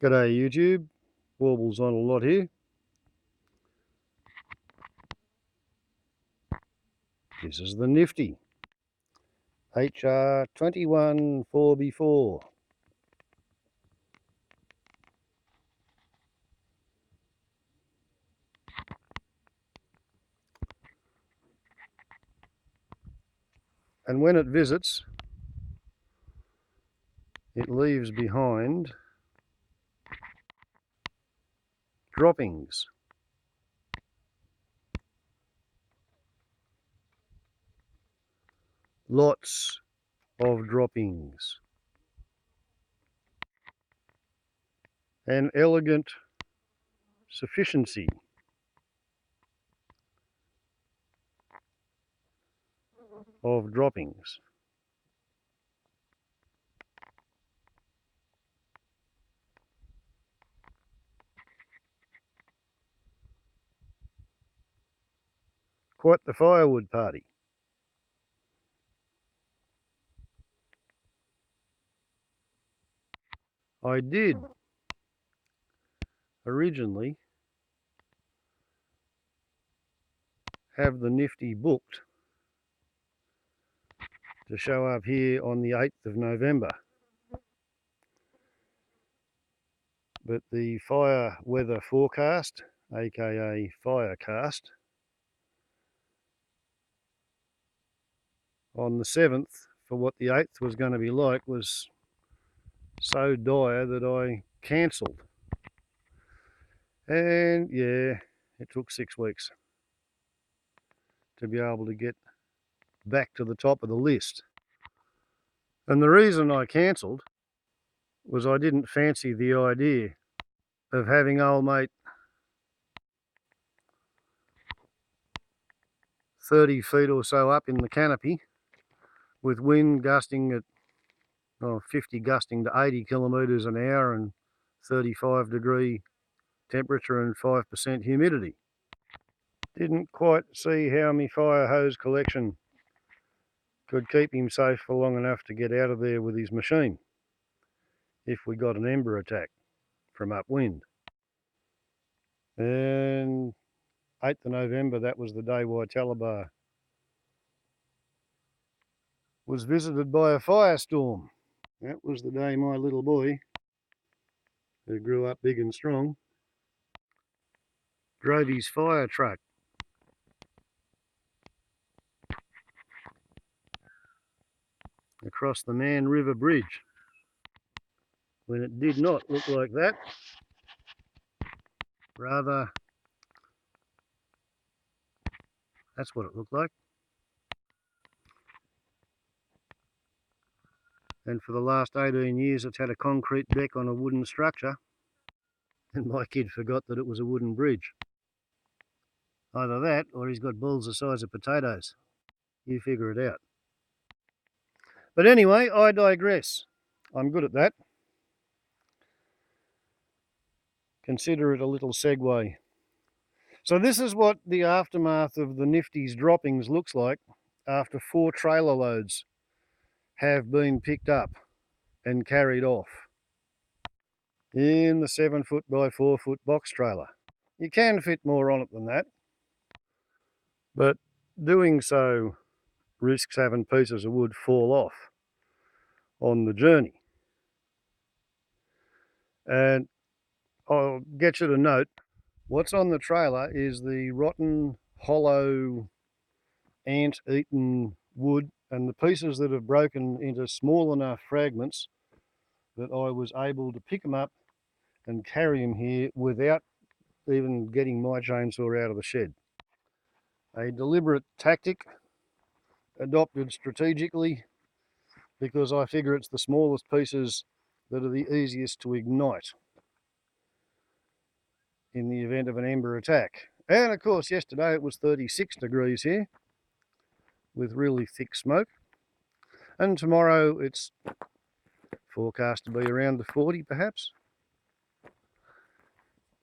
G'day YouTube, warbles on a lot here. This is the nifty HR 21 4x4. And when it visits, it leaves behind droppings. Lots of droppings. An elegant sufficiency. Of droppings. Quite the firewood party. I did originally have the nifty booked to show up here on the 8th of November. But the fire weather forecast, aka Firecast, on the 7th for what the 8th was going to be like was so dire that I cancelled. And yeah, it took 6 weeks to be able to get back to the top of the list. And the reason I cancelled was I didn't fancy the idea of having old mate 30 feet or so up in the canopy with wind gusting at 50 gusting to 80 kilometres an hour and 35 degree temperature and 5% humidity. Didn't quite see how my fire hose collection could keep him safe for long enough to get out of there with his machine if we got an ember attack from upwind. And 8th of November, that was the day Waitalabar was visited by a firestorm. That was the day my little boy, who grew up big and strong, drove his fire truck across the Man River Bridge, when it did not look like that. Rather, that's what it looked like. And for the last 18 years it's had a concrete deck on a wooden structure, and my kid forgot that it was a wooden bridge. Either that, or he's got balls the size of potatoes. You figure it out. But anyway, I digress. I'm good at that. Consider it a little segue. So this is what the aftermath of the Nifty's droppings looks like after 4 trailer loads have been picked up and carried off in the 7 foot by 4 foot box trailer. You can fit more on it than that, but doing so risks having pieces of wood fall off on the journey. And I'll get you to note, what's on the trailer is the rotten, hollow, ant-eaten wood and the pieces that have broken into small enough fragments that I was able to pick them up and carry them here without even getting my chainsaw out of the shed. A deliberate tactic adopted strategically, because I figure it's the smallest pieces that are the easiest to ignite in the event of an ember attack. And of course yesterday it was 36 degrees here with really thick smoke, and tomorrow it's forecast to be around the 40 perhaps.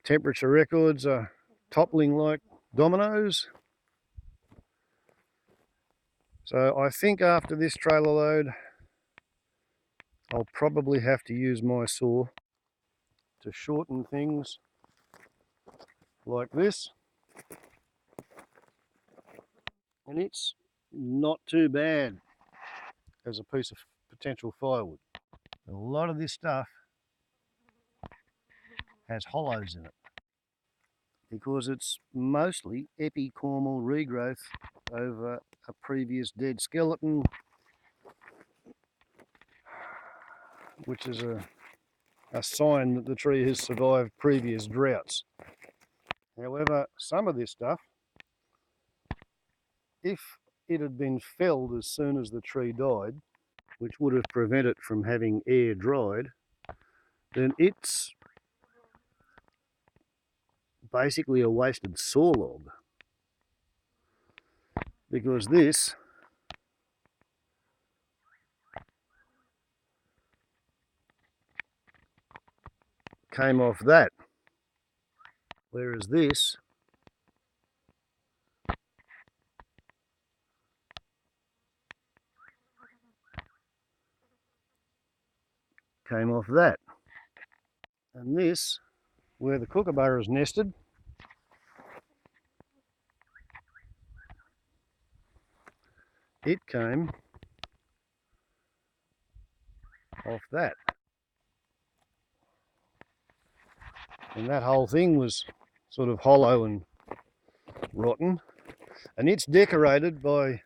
Temperature records are toppling like dominoes. So I think after this trailer load I'll probably have to use my saw to shorten things like this. And it's not too bad as a piece of potential firewood. A lot of this stuff has hollows in it because it's mostly epicormal regrowth over a previous dead skeleton, which is a sign that the tree has survived previous droughts. However, some of this stuff, if it had been felled as soon as the tree died, which would have prevented it from having air dried, then it's basically a wasted saw log, because this came off that, whereas this came off that. And this, where the kookaburra is nested, it came off that. And that whole thing was sort of hollow and rotten. And it's decorated by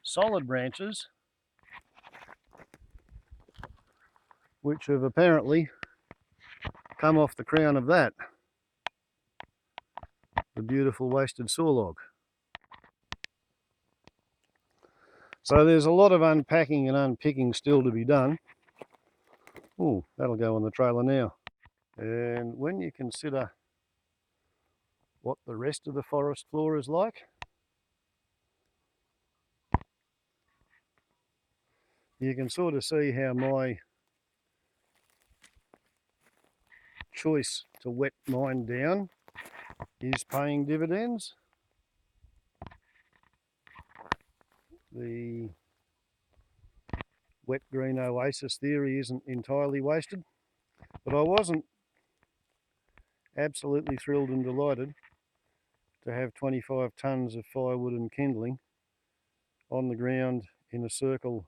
solid branches, which have apparently come off the crown of that, the beautiful wasted saw log. So there's a lot of unpacking and unpicking still to be done. Oh, that'll go on the trailer now. And when you consider what the rest of the forest floor is like, you can sort of see how my choice to wet mine down is paying dividends. The wet green oasis theory isn't entirely wasted, but I wasn't absolutely thrilled and delighted to have 25 tonnes of firewood and kindling on the ground in a circle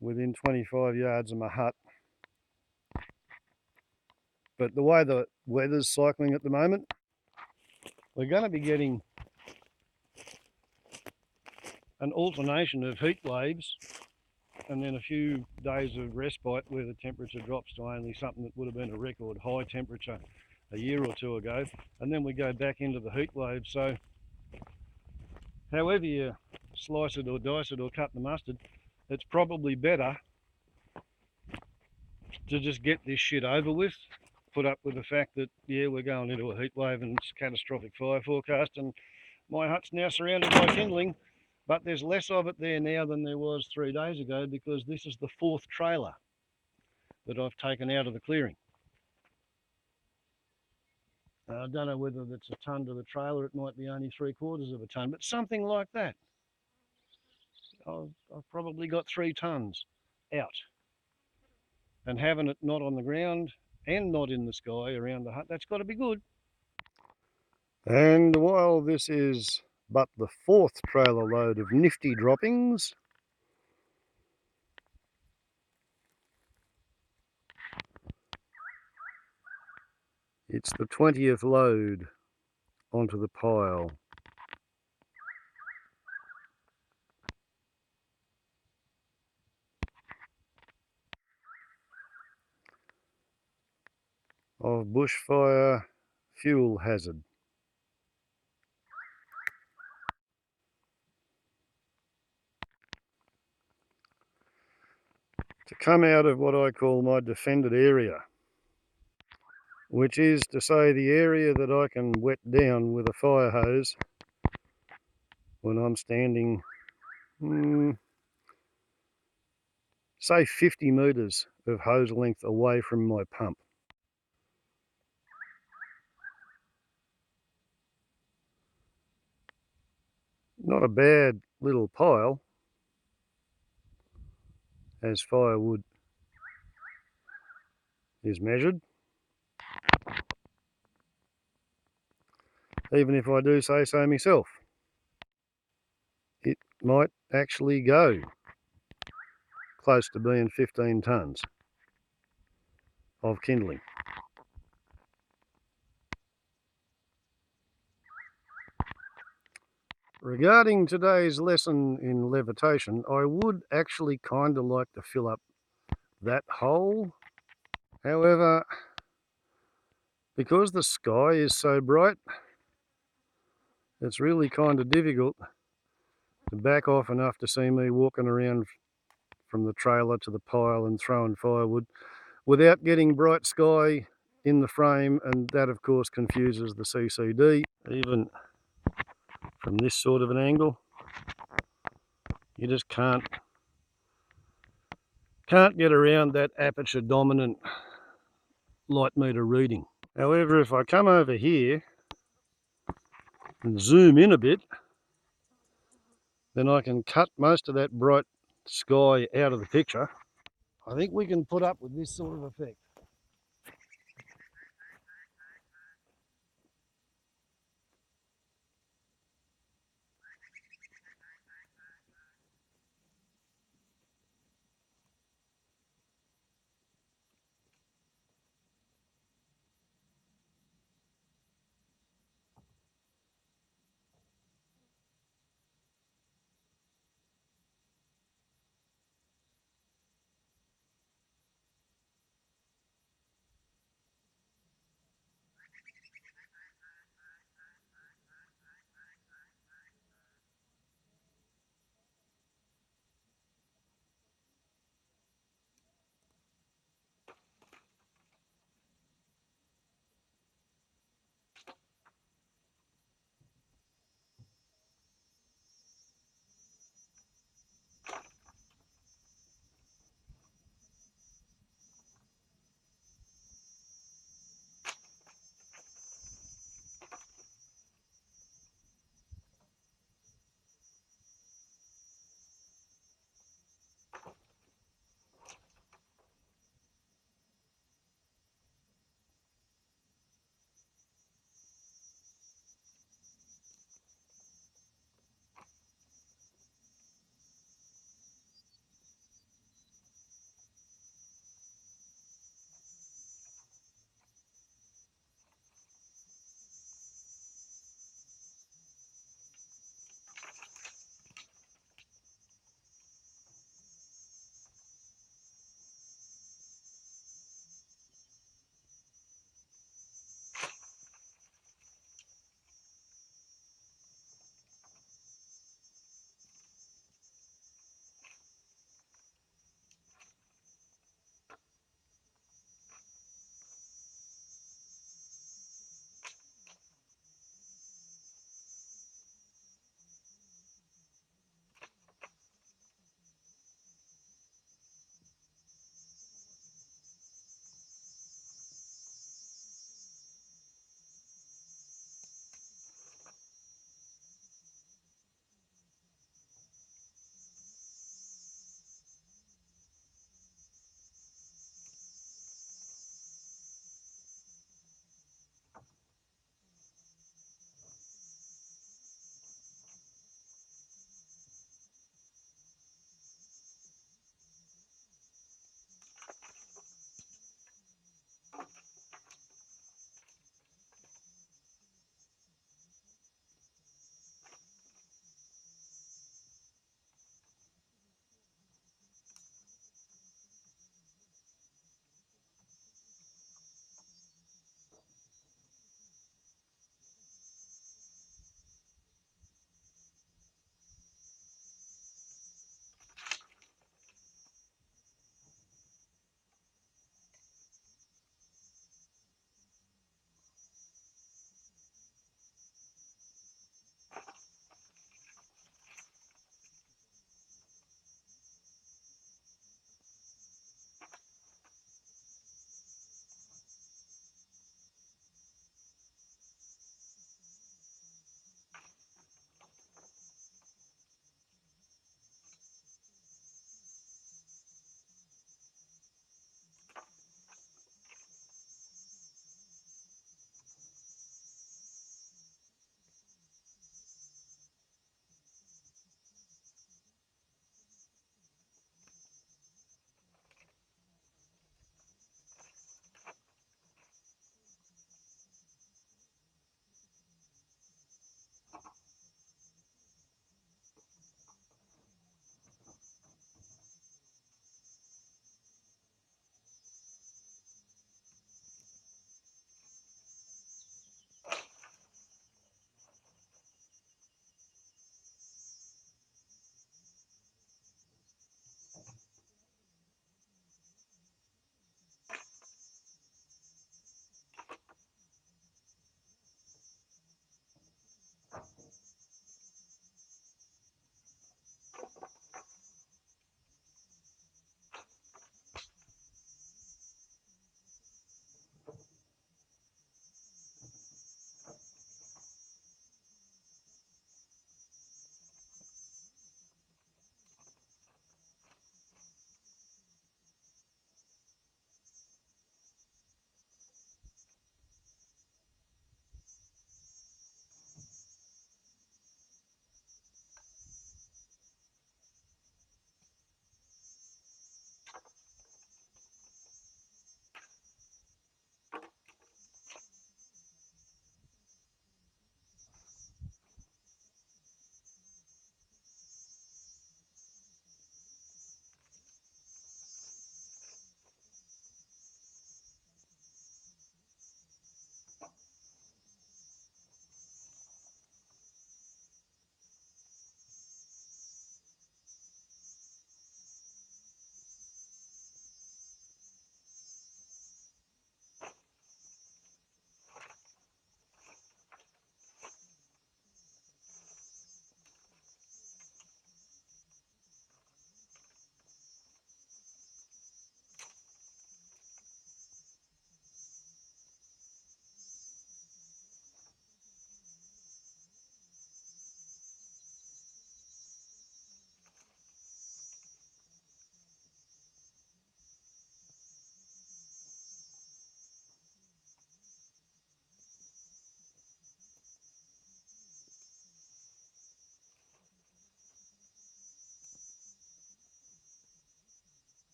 within 25 yards of my hut. But the way the weather's cycling at the moment, we're going to be getting an alternation of heat waves and then a few days of respite where the temperature drops to only something that would have been a record high temperature a year or two ago, and then we go back into the heat wave. So however you slice it or dice it or cut the mustard, it's probably better to just get this shit over with, put up with the fact that, yeah, we're going into a heat wave and it's a catastrophic fire forecast, and my hut's now surrounded by kindling, but there's less of it there now than there was 3 days ago, because this is the 4th trailer that I've taken out of the clearing. I don't know whether that's a tonne to the trailer, it might be only 3/4 of a tonne, but something like that. I've probably got 3 tonnes out. And having it not on the ground and not in the sky around the hut, that's got to be good. And while this is but the 4th trailer load of nifty droppings, it's the 20th load onto the pile. Of bushfire fuel hazard. To come out of what I call my defended area, which is to say the area that I can wet down with a fire hose when I'm standing, say 50 metres of hose length away from my pump. Not a bad little pile as firewood is measured. Even if I do say so myself, it might actually go close to being 15 tonnes of kindling. Regarding today's lesson in levitation, I would actually kind of like to fill up that hole. However, because the sky is so bright, it's really kind of difficult to back off enough to see me walking around from the trailer to the pile and throwing firewood without getting bright sky in the frame, and that of course confuses the CCD. Even from this sort of an angle, you just can't get around that aperture dominant light meter reading. However, if I come over here and zoom in a bit, then I can cut most of that bright sky out of the picture. I think we can put up with this sort of effect.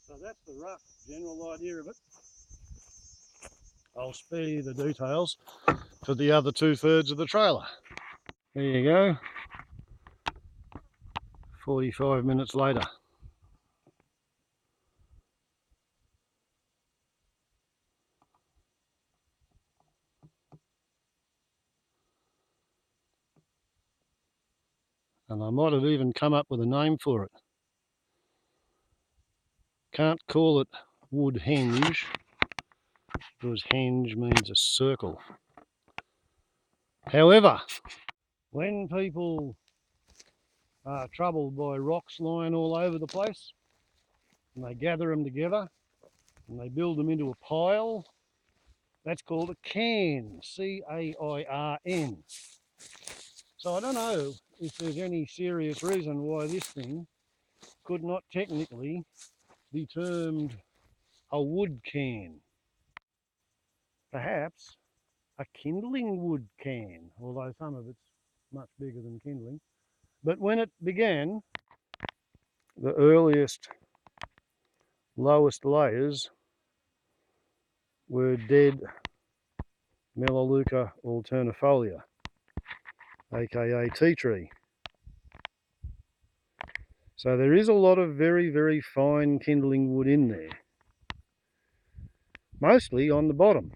So that's the rough general idea of it. I'll spare you the details for the other 2/3 of the trailer. There you go. 45 minutes later. And I might have even come up with a name for it. Can't call it wood henge, because henge means a circle. However, when people are troubled by rocks lying all over the place, and they gather them together and they build them into a pile, that's called a cairn, C-A-I-R-N. So I don't know if there's any serious reason why this thing could not technically be termed a wood cairn. Perhaps a kindling wood cairn, although some of it's much bigger than kindling. But when it began, the earliest, lowest layers were dead Melaleuca alternifolia, aka tea tree. So there is a lot of very, very fine kindling wood in there, mostly on the bottom.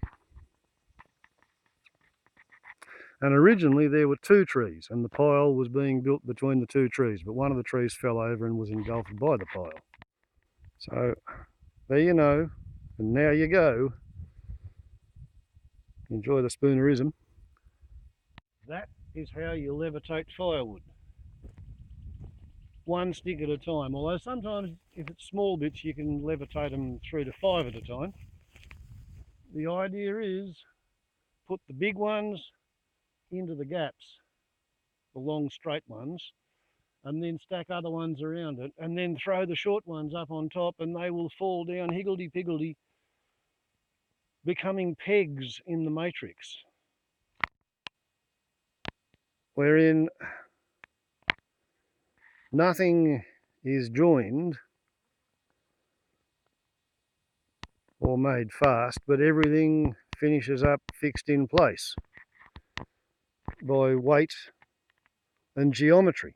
And originally there were 2 trees, and the pile was being built between the 2 trees, but one of the trees fell over and was engulfed by the pile. So there you know, and now you go. Enjoy the spoonerism. That is how you levitate firewood. One stick at a time, although sometimes if it's small bits you can levitate them 3 to 5 at a time. The idea is put the big ones into the gaps, the long straight ones, and then stack other ones around it, and then throw the short ones up on top, and they will fall down higgledy-piggledy, becoming pegs in the matrix, wherein nothing is joined or made fast, but everything finishes up fixed in place by weight and geometry.